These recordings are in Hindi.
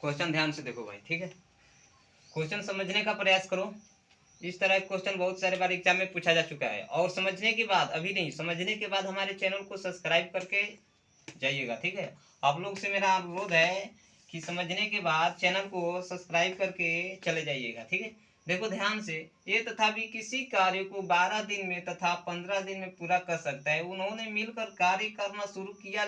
क्वेश्चन ध्यान से देखो भाई, ठीक है। क्वेश्चन समझने का प्रयास करो। इस तरह के क्वेश्चन बहुत सारे बार एग्जाम में पूछा जा चुका है। और समझने के बाद, अभी नहीं, समझने के बाद हमारे चैनल को सब्सक्राइब करके जाइएगा, ठीक है। आप लोग से मेरा अनुरोध है कि समझने के बाद चैनल को सब्सक्राइब करके चले जाइएगा, ठीक है। देखो ध्यान से, ये तथा भी किसी कार्य को 12 दिन में तथा 15 दिन में पूरा कर सकता है। उन्होंने मिलकर कार्य करना शुरू किया,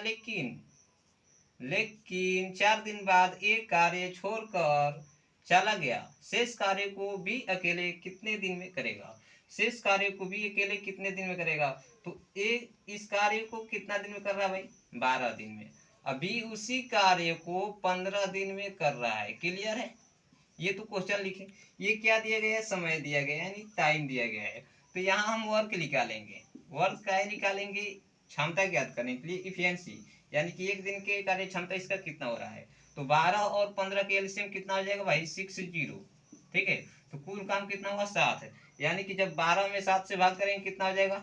लेकिन 4 दिन बाद एक कार्य छोड़कर चला गया। शेष कार्य को भी अकेले कितने दिन में करेगा? शेष कार्य को भी अकेले कितने दिन में करेगा? तो इस कार्य को कितना दिन में कर रहा है भाई? 12 दिन में। अभी उसी कार्य को 15 दिन में कर रहा है। क्लियर है? ये तो क्वेश्चन लिखे, ये क्या दिया गया है? समय दिया गया है, यानी टाइम दिया गया है। तो यहाँ हम वर्क निकालेंगे। वर्क का निकालेंगे, क्षमता ज्ञात करने के लिए इफिशिएंसी, यानी कि एक दिन के कार्य क्षमता इसका कितना हो रहा है। तो 12 और 15 के एलसीएम कितना हो जाएगा भाई? 60, ठीक है। तो कुल काम कितना हुआ? 7 है। यानी कि जब 12 में 7 से भाग करेंगे कितना हो जाएगा?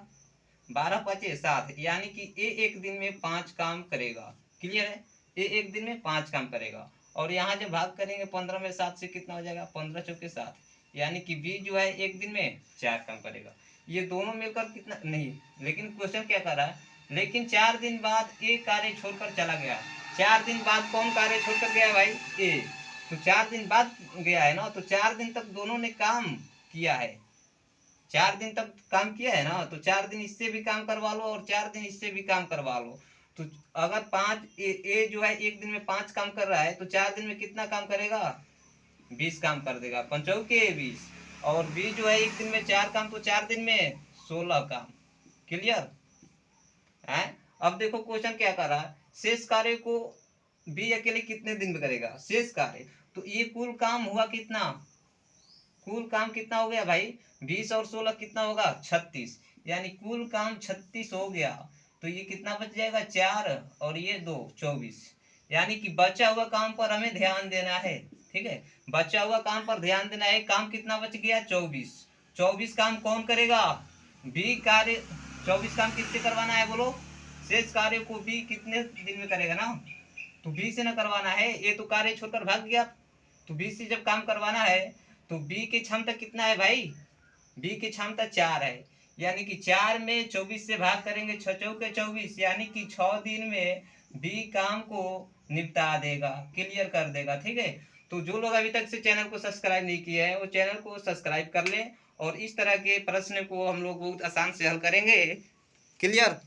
12 5 7, यानी कि ये एक दिन में 5 काम करेगा। क्लियर है? ये एक दिन में 5 काम करेगा। और यहाँ जब भाग करेंगे 15 में 7 से कितना हो जाएगा? 15 चौके 7, यानी कि बी जो है एक दिन में 4 काम करेगा। ये दोनों मिलकर कितना नहीं, लेकिन क्वेश्चन क्या कर रहा है? लेकिन 4 दिन बाद ए कार्य छोड़कर चला गया। 4 दिन बाद कौन कार्य छोड़कर गया भाई? ए। तो 4 दिन बाद गया है ना, तो 4 दिन तक दोनों ने काम किया है। 4 दिन तक काम किया है ना, तो 4 दिन इससे भी काम करवा लो और 4 दिन इससे भी काम करवा लो। तो अगर 5 ए जो है एक दिन में 5 काम कर रहा है, तो 4 दिन में कितना काम करेगा? 20 काम कर देगा, 5 के 20। और बी जो है एक दिन में 4 काम, तो 4 दिन में 16 काम। क्लियर है? अब देखो क्वेश्चन क्या कर रहा है, शेष कार्य को बी अकेले कितने दिन में करेगा? शेष कार्य, तो ये कुल काम हुआ कितना? कुल काम कितना हो गया भाई? 20 और 16 कितना होगा? 36, यानी कुल काम 36 हो गया। तो ये कितना बच जाएगा? 4 और ये 2, 24। यानी कि बचा हुआ काम पर हमें ध्यान देना है, ठीक है। बचा हुआ काम पर ध्यान देना है। काम कितना बच गया? 24। 24 काम कौन करेगा? बी कार्य। 24 काम किससे करवाना है बोलो? शेष कार्य को बी कितने दिन में करेगा ना, तो बी से ना करवाना है। ये तो कार्य छोड़कर भाग गया, तो बी से जब काम करवाना है तो बी की क्षमता कितना है भाई? बी की क्षमता 4 है, यानी कि 4 में 24 से भाग करेंगे, 6 चौके 24, यानी कि 6 दिन में बी काम को निपटा देगा, क्लियर कर देगा, ठीक है। तो जो लोग अभी तक से चैनल को सब्सक्राइब नहीं किए हैं, वो चैनल को सब्सक्राइब कर लें। और इस तरह के प्रश्न को हम लोग बहुत आसान से हल करेंगे। क्लियर?